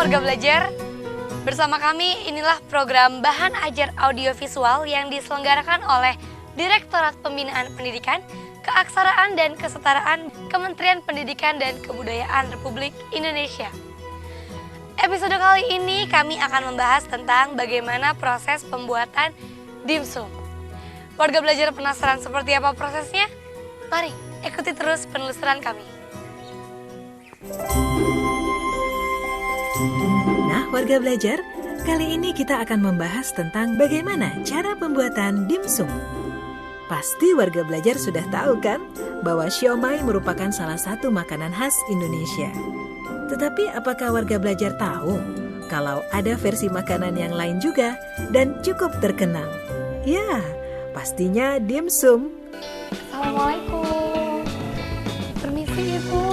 warga belajar, bersama kami inilah program Bahan Ajar Audiovisual yang diselenggarakan oleh Direktorat Pembinaan Pendidikan, Keaksaraan dan Kesetaraan Kementerian Pendidikan dan Kebudayaan Republik Indonesia. Episode kali ini kami akan membahas tentang bagaimana proses pembuatan dimsum. Warga belajar penasaran seperti apa prosesnya? Mari ikuti terus penelusuran kami. Nah, warga belajar, kali ini kita akan membahas tentang bagaimana cara pembuatan dimsum. Pasti warga belajar sudah tahu kan bahwa siomay merupakan salah satu makanan khas Indonesia. Tetapi apakah warga belajar tahu kalau ada versi makanan yang lain juga dan cukup terkenal? Ya, pastinya dimsum. Assalamualaikum. Permisi Ibu,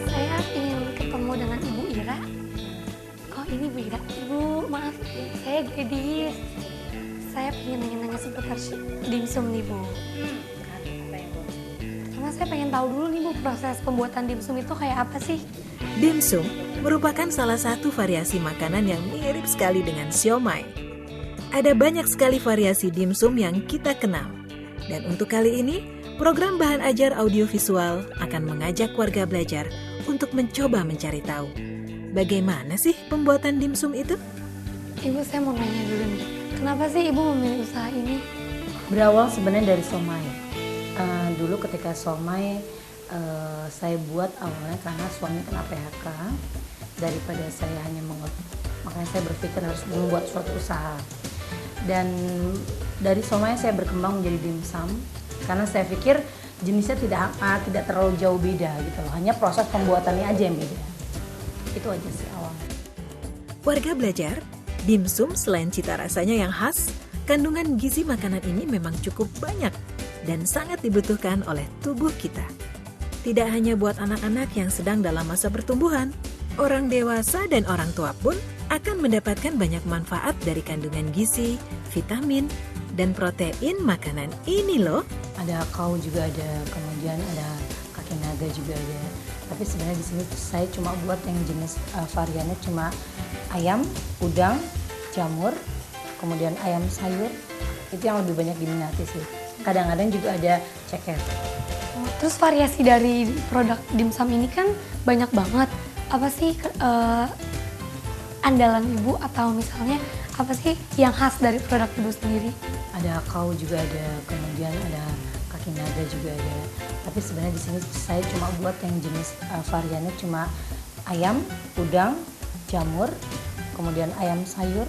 saya ingin ketemu dengan Ibu Ira. Oh ini Bu Ira. Ibu maaf, saya gadis. Saya pengen nanya-nanya seputar dimsum nih Bu. Pertama saya pengen tahu dulu nih Bu, proses pembuatan dimsum itu kayak apa sih? Dimsum merupakan salah satu variasi makanan yang mirip sekali dengan siomay. Ada banyak sekali variasi dimsum yang kita kenal. Dan untuk kali ini, program Bahan Ajar Audiovisual akan mengajak warga belajar untuk mencoba mencari tahu bagaimana sih pembuatan dimsum itu? Ibu, saya mau nanya dulu nih, kenapa sih Ibu memilih usaha ini? Berawal sebenarnya dari somay. Dulu ketika somay saya buat awalnya karena suami kena PHK. Daripada saya hanya makanya saya berpikir harus membuat suatu usaha. Dan dari somay saya berkembang menjadi dimsum karena saya pikir jenisnya tidak terlalu jauh beda gitu loh. Hanya proses pembuatannya aja yang beda. Itu aja sih awalnya. Warga belajar, dimsum selain cita rasanya yang khas, kandungan gizi makanan ini memang cukup banyak dan sangat dibutuhkan oleh tubuh kita. Tidak hanya buat anak-anak yang sedang dalam masa pertumbuhan, orang dewasa dan orang tua pun akan mendapatkan banyak manfaat dari kandungan gizi, vitamin, dan protein makanan ini loh. Ada kau juga ada, kemudian ada kaki naga juga ada. Tapi sebenarnya di sini saya cuma buat yang jenis variannya cuma ayam, udang, jamur, kemudian ayam sayur. Itu yang lebih banyak diminati sih. Kadang-kadang juga ada ceker. Terus variasi dari produk dimsum ini kan banyak banget. Apa sih andalan Ibu atau misalnya apa sih yang khas dari produk Ibu sendiri? Ada kau juga ada, kemudian ada kaki naga juga ada. Tapi sebenarnya di sini saya cuma buat yang jenis variannya cuma ayam, udang, jamur, kemudian ayam sayur.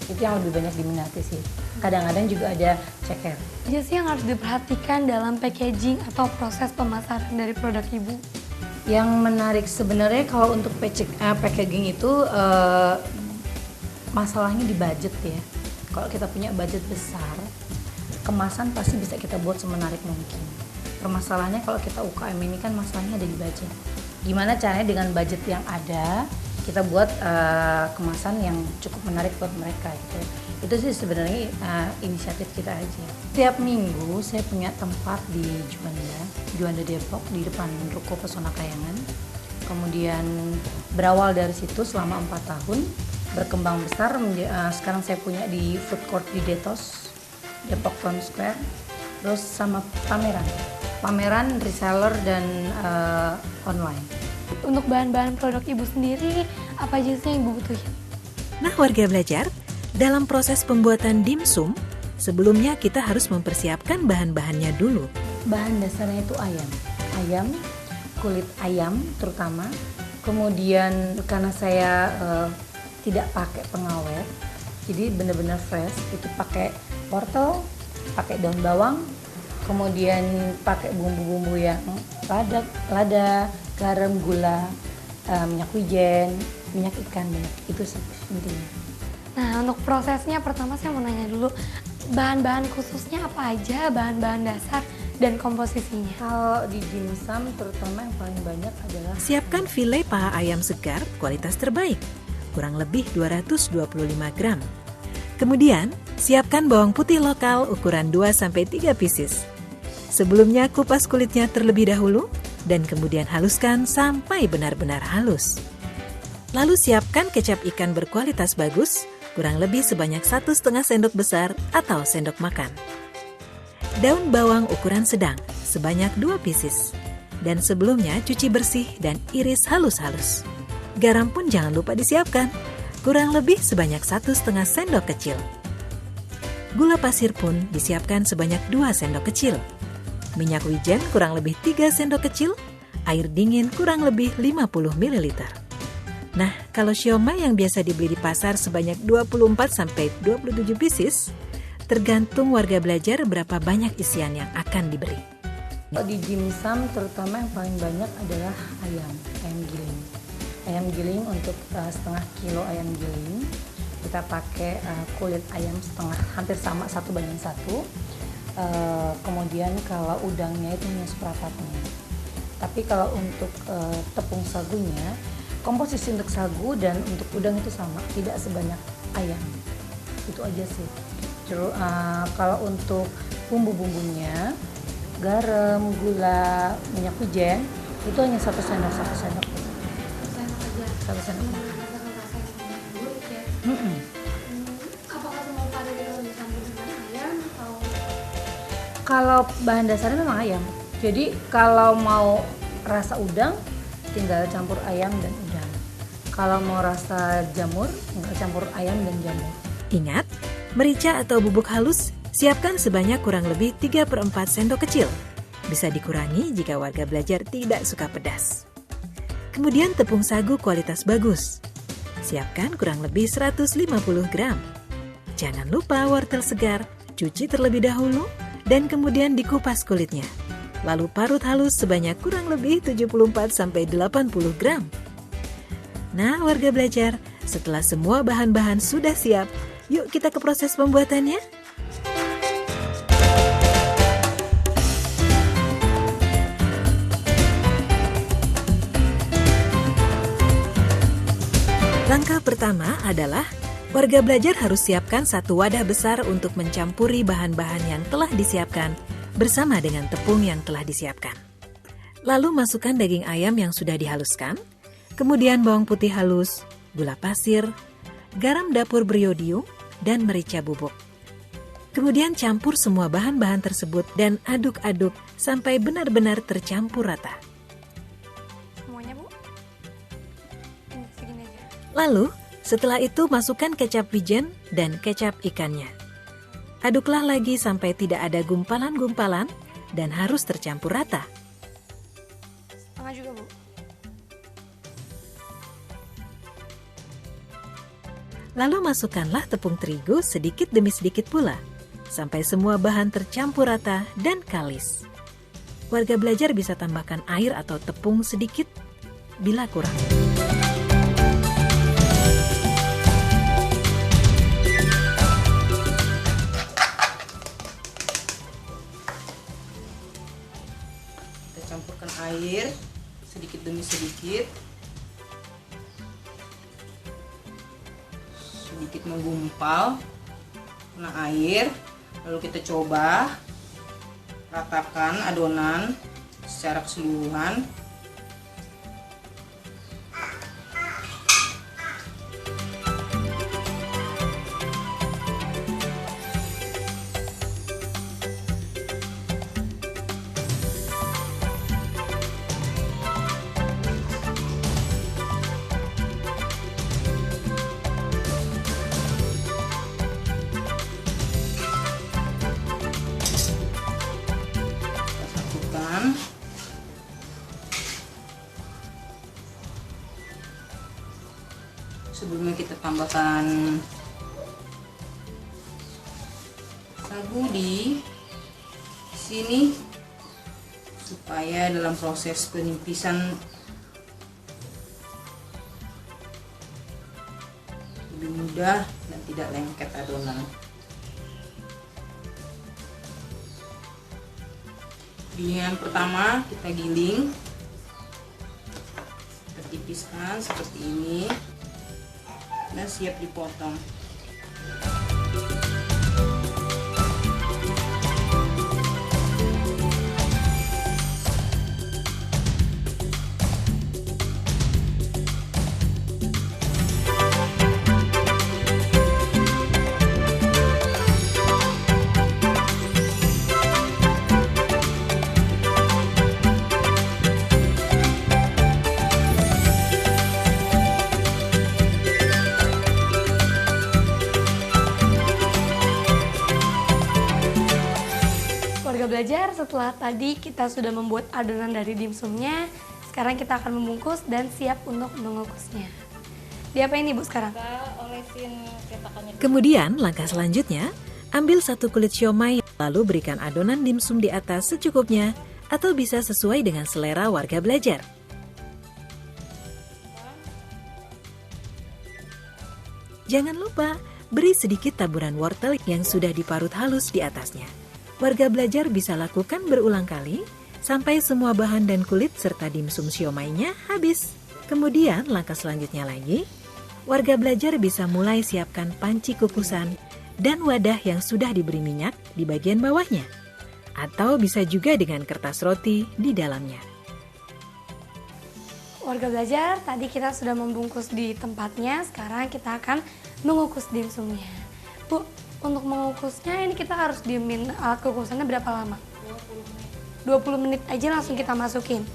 Itu yang lebih banyak diminati sih. Kadang-kadang juga ada ceker. Apa sih yang harus diperhatikan dalam packaging atau proses pemasaran dari produk Ibu? Yang menarik sebenarnya kalau untuk packaging itu masalahnya di budget ya. Kalau kita punya budget besar, kemasan pasti bisa kita buat semenarik mungkin. Permasalahannya kalau kita UKM ini kan masalahnya ada di budget. Gimana caranya dengan budget yang ada, kita buat kemasan yang cukup menarik buat mereka gitu. Itu sih sebenarnya inisiatif kita aja. Tiap minggu saya punya tempat di Juanda Depok, di depan Ruko Pesona Kayangan. Kemudian berawal dari situ selama 4 tahun, berkembang besar. Sekarang saya punya di food court di Detos, Depok Town Square. Terus sama pameran reseller dan online. Untuk bahan-bahan produk Ibu sendiri, apa aja sih yang Ibu butuhin? Nah, warga belajar, dalam proses pembuatan dimsum, sebelumnya kita harus mempersiapkan bahan-bahannya dulu. Bahan dasarnya itu ayam, kulit ayam terutama. Kemudian karena saya tidak pakai pengawet, jadi benar-benar fresh. Itu pakai wortel, pakai daun bawang, kemudian pakai bumbu-bumbu yang lada, garam, gula, minyak wijen, minyak ikan, itu sih intinya. Nah, untuk prosesnya pertama saya mau nanya dulu, bahan-bahan khususnya apa aja, bahan-bahan dasar dan komposisinya? Kalau di dimsum terutama yang paling banyak adalah Siapkan file paha ayam segar kualitas terbaik, kurang lebih 225 gram. Kemudian, siapkan bawang putih lokal ukuran 2-3 pieces. Sebelumnya kupas kulitnya terlebih dahulu dan kemudian haluskan sampai benar-benar halus. Lalu siapkan kecap ikan berkualitas bagus, kurang lebih sebanyak 1,5 sendok besar atau sendok makan. Daun bawang ukuran sedang, sebanyak 2 pieces. Dan sebelumnya cuci bersih dan iris halus-halus. Garam pun jangan lupa disiapkan, kurang lebih sebanyak 1,5 sendok kecil. Gula pasir pun disiapkan sebanyak 2 sendok kecil. Minyak wijen kurang lebih 3 sendok kecil, air dingin kurang lebih 50 ml. Nah, kalau siomay yang biasa dibeli di pasar sebanyak 24-27 pieces, tergantung warga belajar berapa banyak isian yang akan diberi. Kalau di dimsum terutama yang paling banyak adalah ayam giling. Ayam giling untuk setengah kilo ayam giling, kita pakai kulit ayam setengah, hampir sama 1:1. Kemudian kalau udangnya itu hanya seperempatnya. Tapi kalau untuk tepung sagunya, komposisi untuk sagu dan untuk udang itu sama, tidak sebanyak ayam. Itu aja sih. Kalau untuk bumbu-bumbunya, garam, gula, minyak wijen, itu hanya 1 sendok. 1 sendok makan. Apakah semua varian itu dicampur dengan ayam atau? Kalau bahan dasarnya memang ayam. Jadi kalau mau rasa udang, tinggal campur ayam dan udang. Kalau mau rasa jamur, tinggal campur ayam dan jamur. Ingat, merica atau bubuk halus siapkan sebanyak kurang lebih 3/4 sendok kecil. Bisa dikurangi jika warga belajar tidak suka pedas. Kemudian tepung sagu kualitas bagus. Siapkan kurang lebih 150 gram. Jangan lupa wortel segar, cuci terlebih dahulu dan kemudian dikupas kulitnya. Lalu parut halus sebanyak kurang lebih 74-80 gram. Nah, warga belajar, setelah semua bahan-bahan sudah siap, yuk kita ke proses pembuatannya. Langkah pertama adalah warga belajar harus siapkan 1 wadah besar untuk mencampuri bahan-bahan yang telah disiapkan bersama dengan tepung yang telah disiapkan. Lalu masukkan daging ayam yang sudah dihaluskan, kemudian bawang putih halus, gula pasir, garam dapur beriodium, dan merica bubuk. Kemudian campur semua bahan-bahan tersebut dan aduk-aduk sampai benar-benar tercampur rata. Semuanya, Bu? Ini segini aja. Lalu, setelah itu masukkan kecap wijen dan kecap ikannya. Aduklah lagi sampai tidak ada gumpalan-gumpalan dan harus tercampur rata. Setengah juga, Bu. Lalu masukkanlah tepung terigu sedikit demi sedikit pula, sampai semua bahan tercampur rata dan kalis. Warga belajar bisa tambahkan air atau tepung sedikit bila kurang. Campurkan air sedikit demi sedikit menggumpal kena air, lalu kita coba ratakan adonan secara keseluruhan. Sebelumnya kita tambahkan sagu di sini supaya dalam proses penipisan lebih mudah dan tidak lengket adonan. Gilingan pertama kita giling, kita tipiskan seperti ini. Dan siap dipotong. belajar, setelah tadi kita sudah membuat adonan dari dimsumnya, sekarang kita akan membungkus dan siap untuk mengukusnya. Diapain nih Bu sekarang? Kita olesin cetakannya. Kemudian langkah selanjutnya, ambil satu kulit siomay, lalu berikan adonan dimsum di atas secukupnya atau bisa sesuai dengan selera warga belajar. Jangan lupa, beri sedikit taburan wortel yang sudah diparut halus di atasnya. Warga belajar bisa lakukan berulang kali sampai semua bahan dan kulit serta dimsum siomaynya habis. Kemudian langkah selanjutnya lagi, warga belajar bisa mulai siapkan panci kukusan dan wadah yang sudah diberi minyak di bagian bawahnya. Atau bisa juga dengan kertas roti di dalamnya. Warga belajar, tadi kita sudah membungkus di tempatnya, sekarang kita akan mengukus dimsumnya. Bu, untuk mengukusnya ini kita harus diemin alat kukusannya berapa lama? 20 menit aja langsung kita masukin.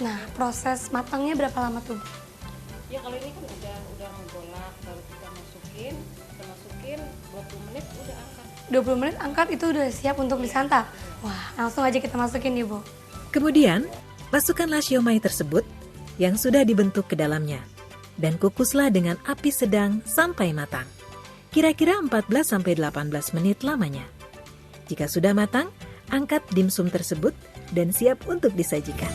Nah, proses matangnya berapa lama tuh? Ya kalau ini kan udah menggolak, baru kita masukin 20 menit udah angkat. 20 menit angkat itu udah siap untuk disantap. Wah, langsung aja kita masukin nih Bu. Kemudian, masukkanlah siomay tersebut yang sudah dibentuk ke dalamnya dan kukuslah dengan api sedang sampai matang. Kira-kira 14-18 menit lamanya. Jika sudah matang, angkat dimsum tersebut dan siap untuk disajikan.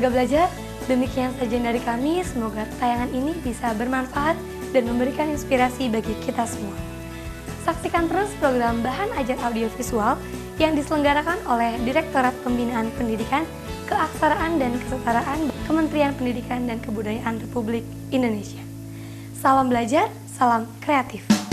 Warga belajar, demikian saja dari kami. Semoga tayangan ini bisa bermanfaat dan memberikan inspirasi bagi kita semua. Saksikan terus program Bahan Ajar Audiovisual yang diselenggarakan oleh Direktorat Pembinaan Pendidikan, Keaksaraan dan Kesetaraan Kementerian Pendidikan dan Kebudayaan Republik Indonesia. Salam belajar, salam kreatif.